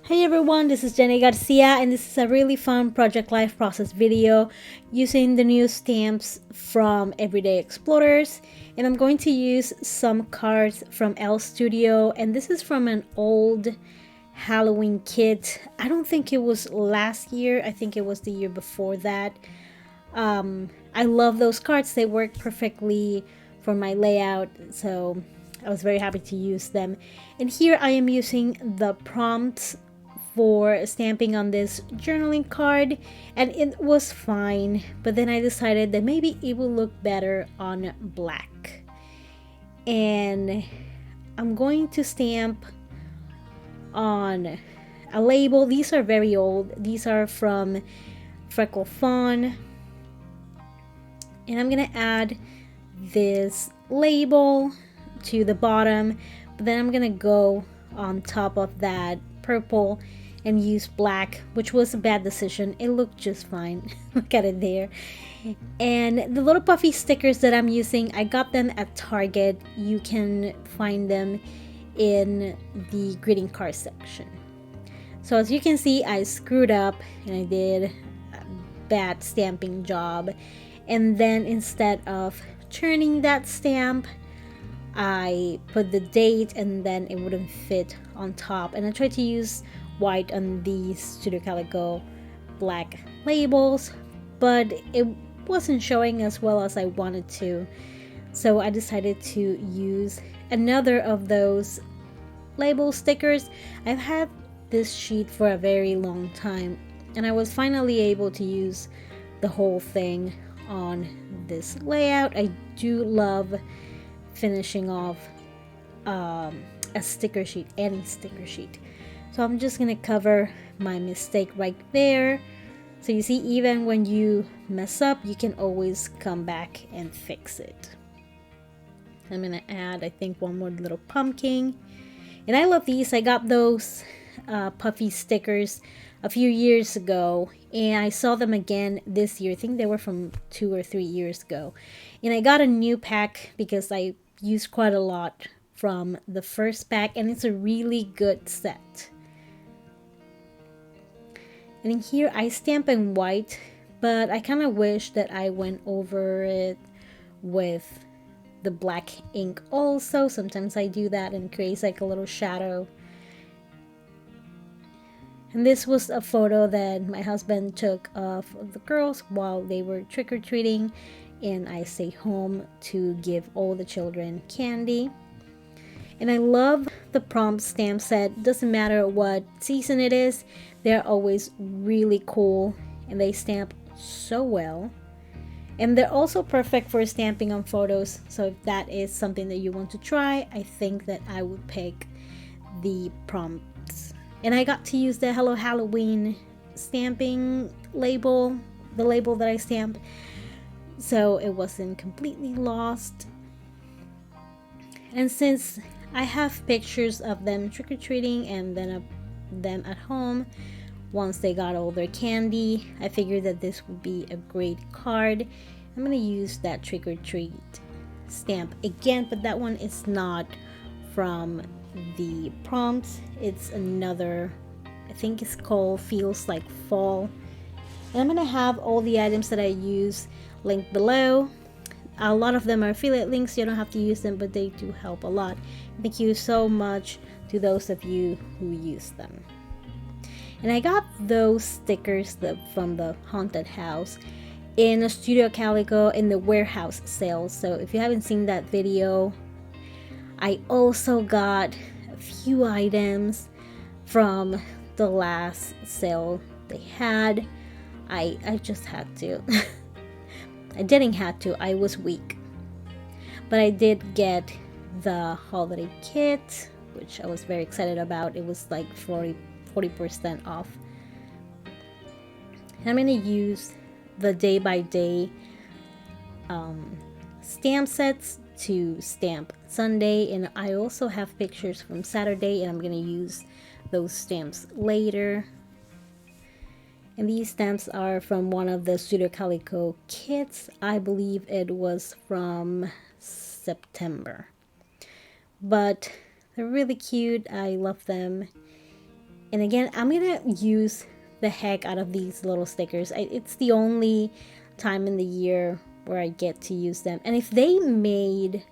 Hey everyone, this is Jenny Garcia, and this is a really fun Project Life Process video using the new stamps from Everyday Explorers. And I'm going to use some cards from L Studio, and this is from an old Halloween kit. I don't think it was last year, I think it was the year before that. I love those cards, they work perfectly for my layout, so I was very happy to use them. And here I am using the prompts for stamping on this journaling card, and it was fine, but then I decided that maybe it will look better on black. And I'm going to stamp on a label. These are very old, these are from Freckle Fawn, and I'm gonna add this label to the bottom, but then I'm gonna go on top of that purple and use black, which was a bad decision. It looked just fine. Look at it there. And the little puffy stickers that I'm using, I got them at Target. You can find them in the greeting card section. So as you can see, I screwed up and I did a bad stamping job. And then instead of turning that stamp, I put the date and then it wouldn't fit on top. And I tried to use white on these Studio Calico black labels, but it wasn't showing as well as I wanted to. So I decided to use another of those label stickers. I've had this sheet for a very long time, and I was finally able to use the whole thing on this layout. I do love finishing off a sticker sheet, any sticker sheet. So I'm just gonna cover my mistake right there. So you see, even when you mess up, you can always come back and fix it. I'm gonna add, I think, one more little pumpkin. And I love these. I got those puffy stickers a few years ago, and I saw them again this year. I think they were from 2 or 3 years ago. And I got a new pack because I used quite a lot from the first pack, and it's a really good set. And in here I stamp in white, but I kind of wish that I went over it with the black ink also. Sometimes I do that and it creates like a little shadow. And this was a photo that my husband took of the girls while they were trick-or-treating, and I stayed home to give all the children candy. And I love the prompt stamp set. Doesn't matter what season it is, they're always really cool and they stamp so well. And they're also perfect for stamping on photos. So if that is something that you want to try, I think that I would pick the prompts. And I got to use the Hello Halloween stamping label, the label that I stamped, so it wasn't completely lost. And since I have pictures of them trick-or-treating and then of them at home once they got all their candy, I figured that this would be a great card. I'm gonna use that trick-or-treat stamp again, but that one is not from the prompts. It's another, I think it's called Feels Like Fall. And I'm gonna have all the items that I use linked below. A lot of them are affiliate links, you don't have to use them, but they do help a lot. Thank you so much to those of you who use them. And I got those stickers from the haunted house in a Studio Calico in the warehouse sale. So if you haven't seen that video, I also got a few items from the last sale they had. I just had to. I didn't have to, I was weak. But I did get the holiday kit, which I was very excited about. It was like 40% off. And I'm gonna use the day by day stamp sets to stamp Sunday, and I also have pictures from Saturday, and I'm gonna use those stamps later. And these stamps are from one of the Studio Calico kits. I believe it was from September. But they're really cute. I love them. And again, I'm gonna use the heck out of these little stickers. It's the only time in the year where I get to use them. And if they made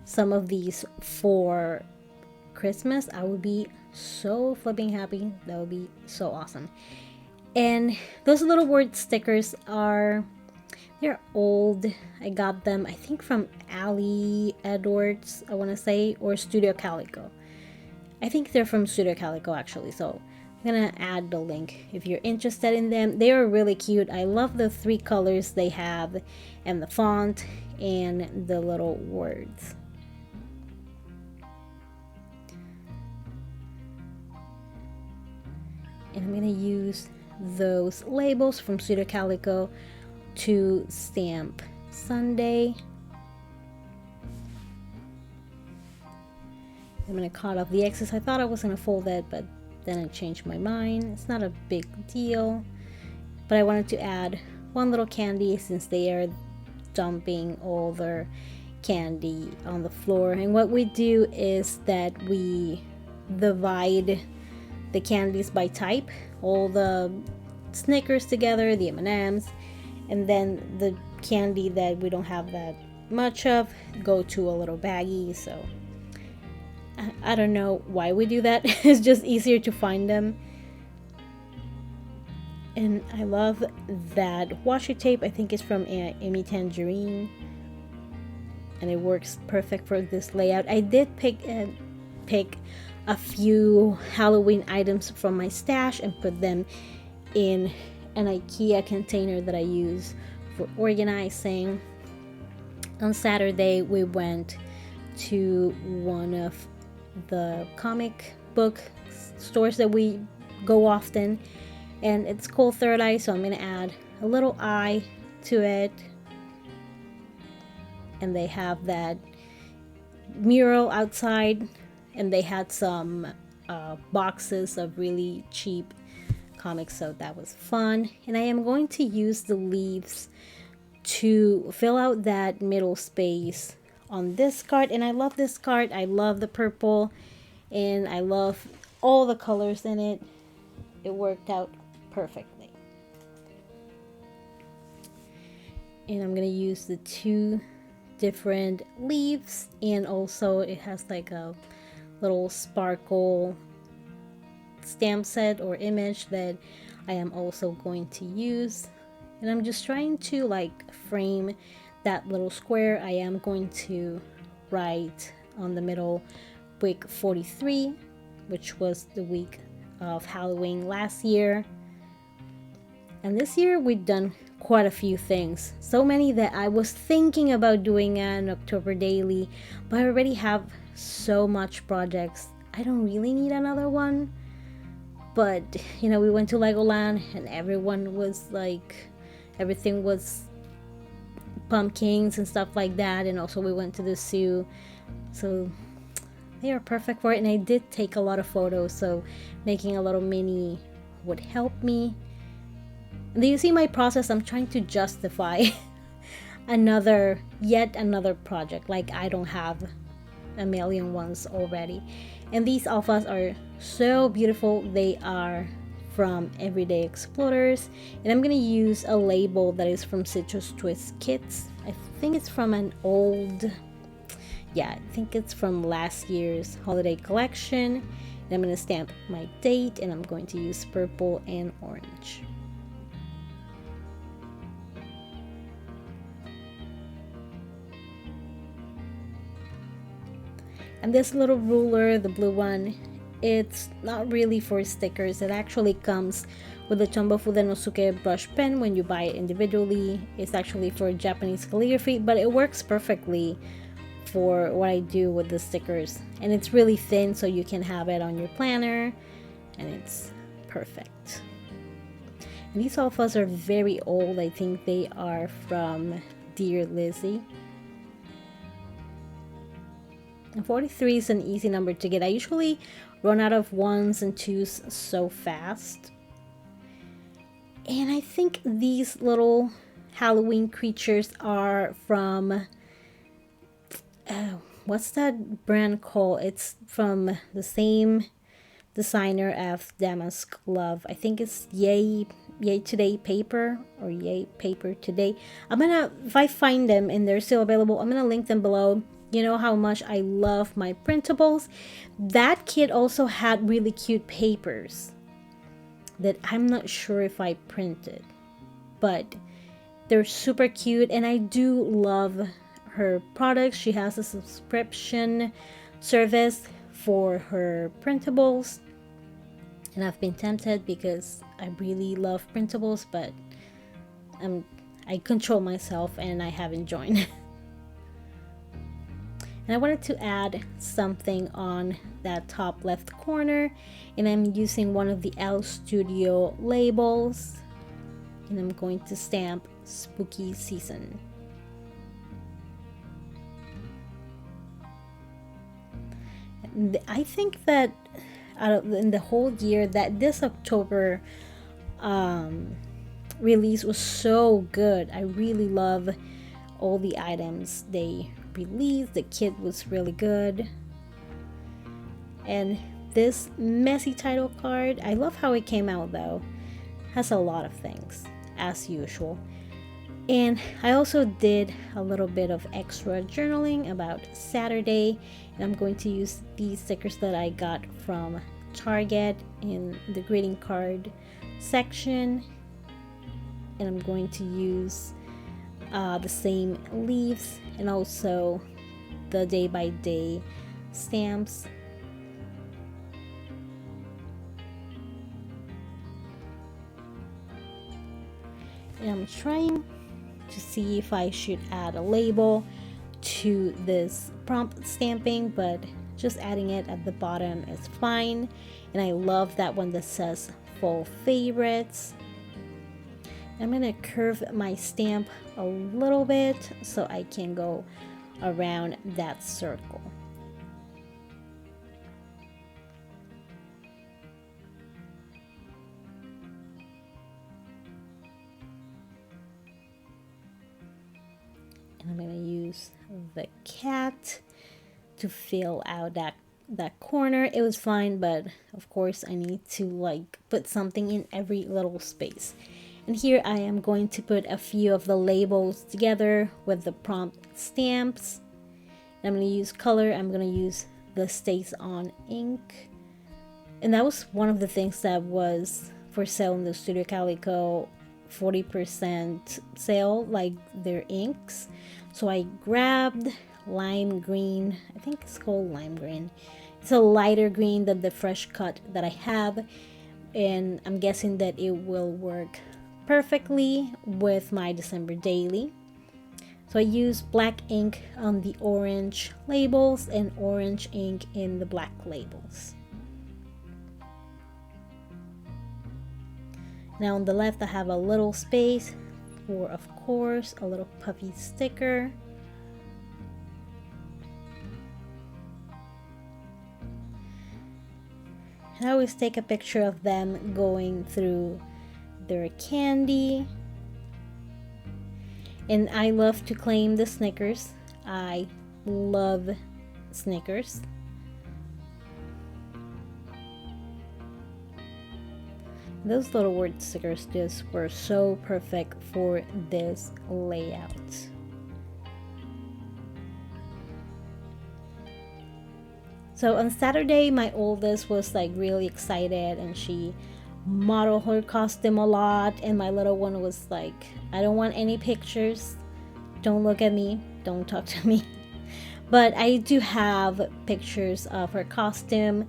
some of these for Christmas, I would be so flipping happy. That would be so awesome. And those little word stickers they're old. I got them, I think, from Ali Edwards, I want to say, or Studio Calico. I think they're from Studio Calico, actually. So I'm gonna add the link if you're interested in them. They are really cute. I love the 3 colors they have, and the font, and the little words. And I'm gonna use those labels from Studio Calico to stamp Sunday. I'm gonna cut off the excess. I thought I was gonna fold it, but then I changed my mind. It's not a big deal, but I wanted to add one little candy since they are dumping all their candy on the floor. And what we do is that we divide the candies by type, all the Snickers together, the M&Ms, and then the candy that we don't have that much of go to a little baggie. So I don't know why we do that. It's just easier to find them. And I love that washi tape. I think it's from Amy Tangerine, and it works perfect for this layout. I did pick a few Halloween items from my stash and put them in an IKEA container that I use for organizing. On Saturday, we went to one of the comic book stores that we go often, and it's called Third Eye, so I'm gonna add a little eye to it. And they have that mural outside, and they had some boxes of really cheap comics, so that was fun. And I am going to use the leaves to fill out that middle space on this card. And I love this card. I love the purple, and I love all the colors in it. It worked out perfectly. And I'm gonna use the 2 different leaves, and also it has like a little sparkle stamp set or image that I am also going to use. And I'm just trying to like frame that little square. I am going to write on the middle week 43, which was the week of Halloween last year. And this year we've done quite a few things, so many that I was thinking about doing an October daily, but I already have so much projects. I don't really need another one. But you know, we went to Legoland and everyone was like, everything was pumpkins and stuff like that. And also we went to the zoo, so they are perfect for it. And I did take a lot of photos, so making a little mini would help me. And do you see my process? I'm trying to justify yet another project, like I don't have a million ones already. And these alphas are so beautiful. They are from Everyday Explorers, and I'm gonna use a label that is from Citrus Twist Kits. I think it's from an old, I think it's from last year's holiday collection. And I'm gonna stamp my date, and I'm going to use purple and orange. And this little ruler, the blue one, it's not really for stickers. It actually comes with the Tombow Fudenosuke brush pen when you buy it individually. It's actually for Japanese calligraphy, but it works perfectly for what I do with the stickers. And it's really thin, so you can have it on your planner, and it's perfect. And these alphas are very old. I think they are from Dear Lizzie. And 43 is an easy number to get. I usually run out of 1s and 2s so fast. And I think these little Halloween creatures are from, what's that brand called? It's from the same designer of Damask Love. I think it's Yay Today Paper or Yay Paper Today. I'm gonna, if I find them and they're still available, I'm gonna link them below. You know how much I love my printables. That kit also had really cute papers that I'm not sure if I printed, but they're super cute, and I do love her products. She has a subscription service for her printables, and I've been tempted because I really love printables, but I control myself and I haven't joined. And I wanted to add something on that top left corner, and I'm using one of the Elle Studio labels, and I'm going to stamp Spooky Season. I think that in the whole year, that this October release was so good. I really love all the items they released. The kit was really good, and this messy title card, I love how it came out though. Has a lot of things as usual. And I also did a little bit of extra journaling about Saturday, and I'm going to use these stickers that I got from Target in the greeting card section, and I'm going to use the same leaves and also the day by day stamps. And I'm trying to see if I should add a label to this prompt stamping, but just adding it at the bottom is fine. And I love that one that says fall favorites. I'm gonna curve my stamp a little bit so I can go around that circle. And I'm gonna use the cat to fill out that corner. It was fine, but of course I need to like put something in every little space. And here I am going to put a few of the labels together with the prompt stamps. And I'm going to use color. I'm going to use the Stays On ink. And that was one of the things that was for sale in the Studio Calico 40% sale, like their inks. So I grabbed lime green. I think it's called lime green. It's a lighter green than the fresh cut that I have, and I'm guessing that it will work perfectly with my December daily. So I use black ink on the orange labels and orange ink in the black labels. Now on the left I have a little space for, of course, a little puffy sticker. I always take a picture of them going through their candy. And I love to claim the Snickers. I love Snickers. Those little word stickers just were so perfect for this layout. So on Saturday, my oldest was like really excited and she modeled her costume a lot, and my little one was like, I don't want any pictures, don't look at me, don't talk to me. But I do have pictures of her costume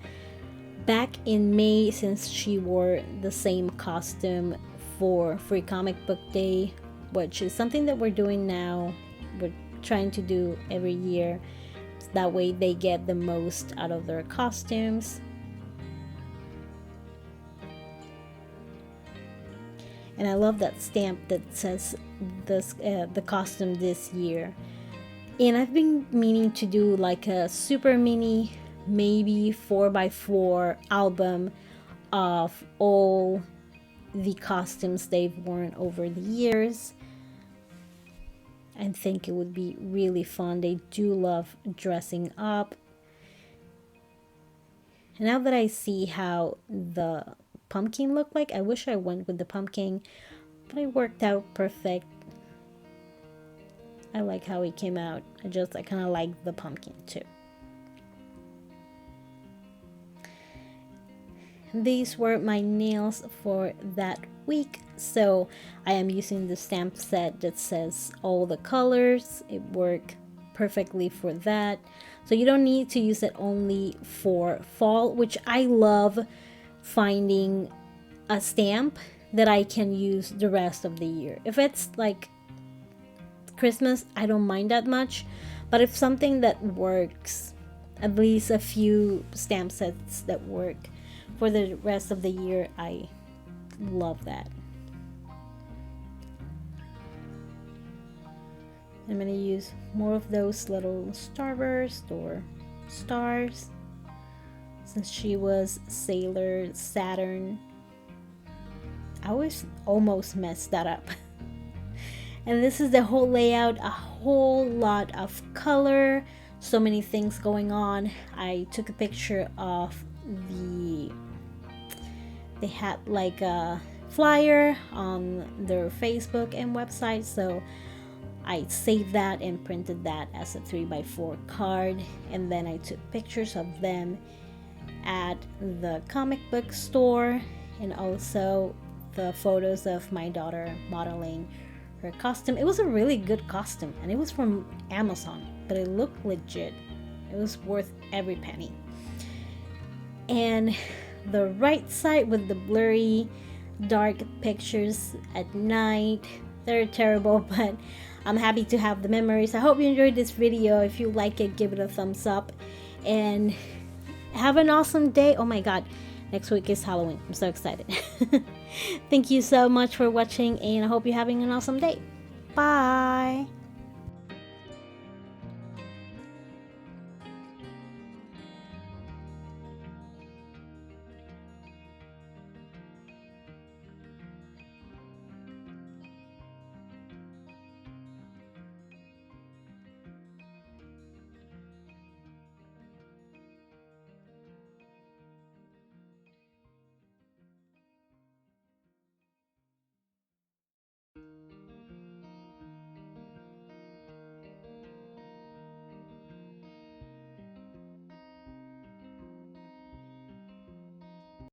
back in May, since she wore the same costume for Free Comic Book Day, which is something that we're doing now. We're trying to do every year, so that way they get the most out of their costumes. And I love that stamp that says this, the costume this year. And I've been meaning to do like a super mini, maybe 4x4 album of all the costumes they've worn over the years. I think it would be really fun. They do love dressing up. And now that I see how the pumpkin looked like, I wish I went with the pumpkin, but it worked out perfect. I like how it came out. I kind of like the pumpkin too. These were my nails for that week. So I am using the stamp set that says all the colors. It worked perfectly for that. So you don't need to use it only for fall, which I love finding a stamp that I can use the rest of the year. If it's like Christmas, I don't mind that much. But if something that works, at least a few stamp sets that work for the rest of the year, I love that. I'm going to use more of those little starburst or stars, since she was Sailor Saturn. I always almost messed that up. And this is the whole layout, a whole lot of color, so many things going on. I took a picture of they had like a flyer on their Facebook and website, so I saved that and printed that as a 3x4 card, and then I took pictures of them at the comic book store, and also the photos of my daughter modeling her costume. It was a really good costume, and it was from Amazon, but it looked legit. It was worth every penny. And the right side with the blurry dark pictures at night, they're terrible, but I'm happy to have the memories. I hope you enjoyed this video. If you like it, give it a thumbs up and have an awesome day. Oh my god, next week is Halloween. I'm so excited. Thank you so much for watching, and I hope you're having an awesome day. Bye.